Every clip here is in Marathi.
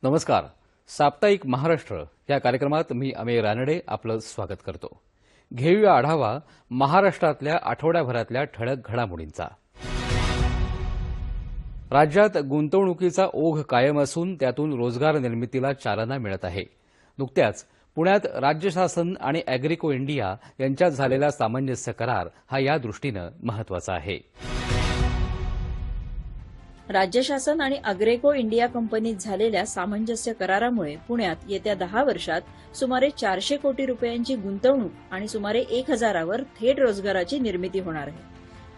नमस्कार. साप्ताहिक महाराष्ट्र या कार्यक्रमात मी अमेय रानडे आपलं स्वागत करतो. घेऊया आढावा महाराष्ट्रातल्या आठवड्याभरातल्या ठळक घडामोडींचा. राज्यात गुंतवणुकीचा ओघ कायम असून त्यातून रोजगार निर्मितीला चालना मिळत आहे. नुकत्याच पुण्यात राज्य शासन आणि अॅग्रिको इंडिया यांच्यात झालेला सामंजस्य करार हा या दृष्टीनं महत्वाचा आहे. राज्य शासन आणि अग्रेको इंडिया कंपनीत झालेल्या सामंजस्य करारामुळे पुण्यात येत्या 10 वर्षात सुमारे 400 कोटी रुपयांची गुंतवणूक आणि सुमारे 1000वर थेट रोजगाराची निर्मिती होणार आहे.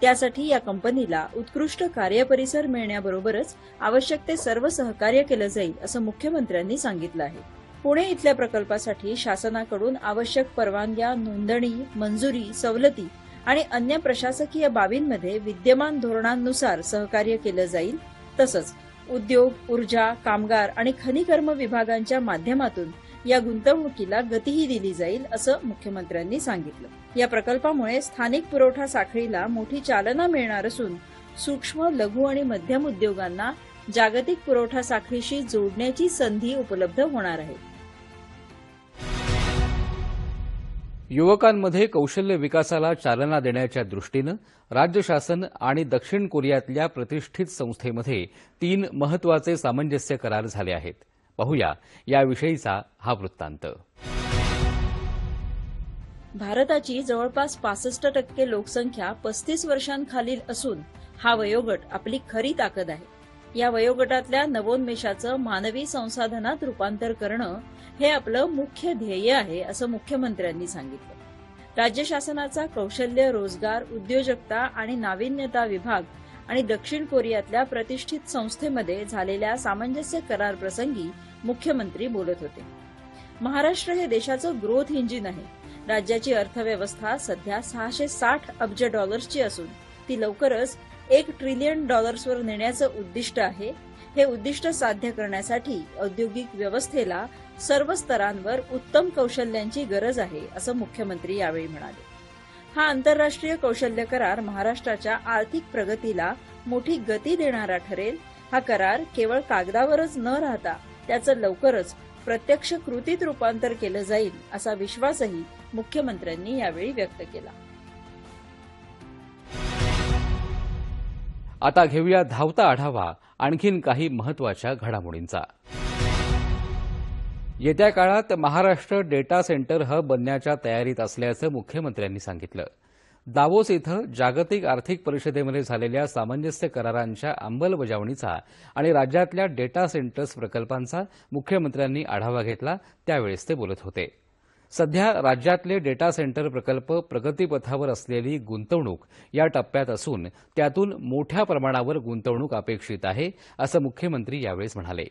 त्यासाठी या कंपनीला उत्कृष्ट कार्यपरिसर मिळण्याबरोबरच आवश्यक ते सर्व सहकार्य केलं जाईल असं मुख्यमंत्र्यांनी सांगितलं आहे. पुणे इथल्या प्रकल्पासाठी शासनाकडून आवश्यक परवानग्या, नोंदणी, मंजुरी, सवलती आणि अन्य प्रशासकीय बाबींमध्ये विद्यमान धोरणांनुसार सहकार्य केलं जाईल. तसंच उद्योग, ऊर्जा, कामगार आणि खनिकर्म विभागांच्या माध्यमातून या गुंतवणुकीला गतीही दिली जाईल असं मुख्यमंत्र्यांनी सांगितलं. या प्रकल्पामुळे स्थानिक पुरवठा साखळीला मोठी चालना मिळणार असून सूक्ष्म, लघु आणि मध्यम उद्योगांना जागतिक पुरवठा साखळीशी जोडण्याची संधी उपलब्ध होणार आहे. युवकांमध्ये कौशल्य विकासाला चालना देण्याच्या दृष्टीनं राज्य शासन आणि दक्षिण कोरियातल्या प्रतिष्ठित संस्थेमध्ये 3 महत्वाचे सामंजस्य करार झाले आहेत. पाहूया याविषयीचा हा वृत्तांत. भारताची जवळपास 65% लोकसंख्या 35 वर्षांखालील असून हा वयोगट आपली खरी ताकद आहे. या वयोगटातल्या नवोन्मेषाचं मानवी संसाधनात रूपांतर करणं हे आपलं मुख्य ध्येय आहे असं मुख्यमंत्र्यांनी सांगितलं. राज्य शासनाचा कौशल्य, रोजगार, उद्योजकता आणि नाविन्यता विभाग आणि दक्षिण कोरियातल्या प्रतिष्ठित संस्थेमध्ये झालेल्या सामंजस्य करार प्रसंगी मुख्यमंत्री बोलत होते. महाराष्ट्र हे देशाचं ग्रोथ इंजिन आहे. राज्याची अर्थव्यवस्था सध्या $660 अब्ज असून ती लवकरच $1 ट्रिलियन वर नेण्याचं उद्दिष्ट आहे. हे उद्दिष्ट साध्य करण्यासाठी औद्योगिक व्यवस्थेला सर्व स्तरांवर उत्तम कौशल्यांची गरज आहे असं मुख्यमंत्री यावेळी म्हणाले. हा आंतरराष्ट्रीय कौशल्य करार महाराष्ट्राच्या आर्थिक प्रगतीला मोठी गती देणारा ठरेल. हा करार केवळ कागदावरच न राहता त्याचं लवकरच प्रत्यक्ष कृतीत रूपांतर केलं जाईल असा विश्वासही मुख्यमंत्र्यांनी यावेळी व्यक्त केला. आता घेऊया धावता आढावा आणखीन काही महत्वाच्या घडामोडींचा. येत्या काळात महाराष्ट्र डेटा सेंटर हब बनण्याच्या तयारीत असल्याचं मुख्यमंत्र्यांनी सांगितलं. दावोस इथं जागतिक आर्थिक परिषदेमध्ये झालेल्या सामंजस्य करारांच्या अंमलबजावणीचा आणि राज्यातल्या डेटा सेंटर्स प्रकल्पांचा मुख्यमंत्र्यांनी आढावा घेतला. त्यावेळेस ते बोलत होते. सध्या राज्यातले डेटा सेंटर प्रकल्प प्रगतीपथावर असलेली गुंतवणूक या टप्प्यात असून त्यातून मोठ्या प्रमाणावर गुंतवणूक अपेक्षित आहे असं मुख्यमंत्री यावेळेस म्हणाले.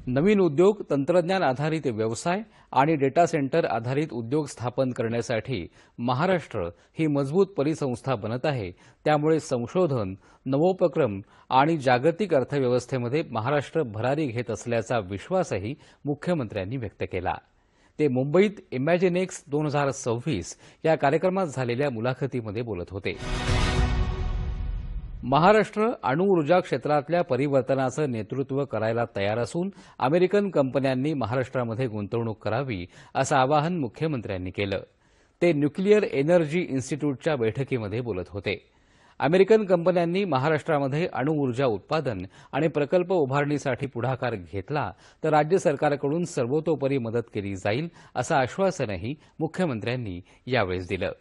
नवीन उद्योग, तंत्रज्ञान आधारित व्यवसाय आणि डेटा सेंटर आधारित उद्योग स्थापन करण्यासाठी महाराष्ट्र ही मजबूत परिसंस्था बनत आहे. त्यामुळे संशोधन, नवोपक्रम आणि जागतिक अर्थव्यवस्थेमध्ये महाराष्ट्र भरारी घेत असल्याचा विश्वासही मुख्यमंत्र्यांनी व्यक्त केला. ते मुंबईत इमॅजिनेक्स 2026 या कार्यक्रमात झालेल्या मुलाखतीमध्ये बोलत होते. महाराष्ट्र अणुऊर्जा क्षेत्रातल्या परिवर्तनाचं नेतृत्व करायला तयार असून अमेरिकन कंपन्यांनी महाराष्ट्रामध्ये गुंतवणूक करावी असं आवाहन मुख्यमंत्र्यांनी केलं. ते न्यूक्लिअर एनर्जी इन्स्टिट्यूटच्या बैठकीमध्ये बोलत होते. अमेरिकन कंपन्यांनी महाराष्ट्रामध्ये अणुऊर्जा उत्पादन आणि प्रकल्प उभारणीसाठी पुढाकार घेतला तर राज्य सरकारकडून सर्वतोपरी मदत केली जाईल असं आश्वासनही मुख्यमंत्र्यांनी यावेळेस दिलं.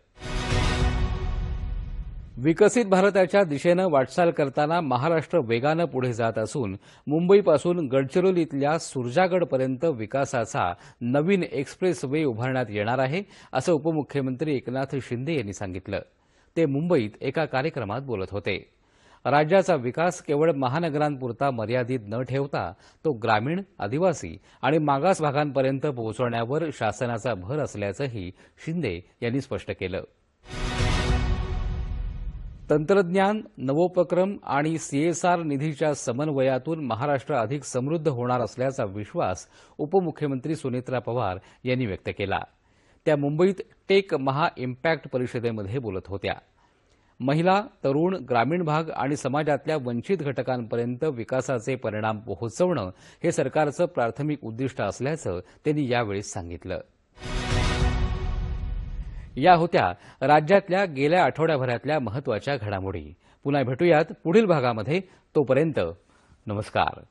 विकसित भारताच्या दिशेनं वाटचाल करताना महाराष्ट्र वेगानं पुढे जात असून मुंबईपासून गडचिरोलीतल्या सुरजागडपर्यंत विकासाचा नवीन एक्सप्रेस वे उभारण्यात येणार आहे असं उपमुख्यमंत्री एकनाथ शिंदे यांनी सांगितलं. ते मुंबईत एका कार्यक्रमात बोलत होते. राज्याचा विकास केवळ महानगरांपुरता मर्यादित न ठेवता तो ग्रामीण, आदिवासी आणि मागास भागांपर्यंत पोहोचवण्यावर शासनाचा भर असल्याचंही शिंदे यांनी स्पष्ट केलं. तंत्रज्ञान, नवोपक्रम आणि सीएसआर निधीच्या समन्वयातून महाराष्ट्र अधिक समृद्ध होणार असल्याचा विश्वास उपमुख्यमंत्री सुनेत्रा पवार यांनी व्यक्त केला. त्या मुंबईत टेक महा इम्पॅक्ट परिषदेमध्ये बोलत होत्या. महिला, तरुण, ग्रामीण भाग आणि समाजातल्या वंचित घटकांपर्यंत विकासाचे परिणाम पोहोचवणं हे सरकारचं प्राथमिक उद्दिष्ट असल्याचं त्यांनी यावेळी सांगितलं. या होत्या राज्यातल्या गेल्या आठवड्याभरातल्या महत्त्वाच्या घडामोडी. पुन्हा भेटूयात पुढील भागामध्ये. तोपर्यंत नमस्कार.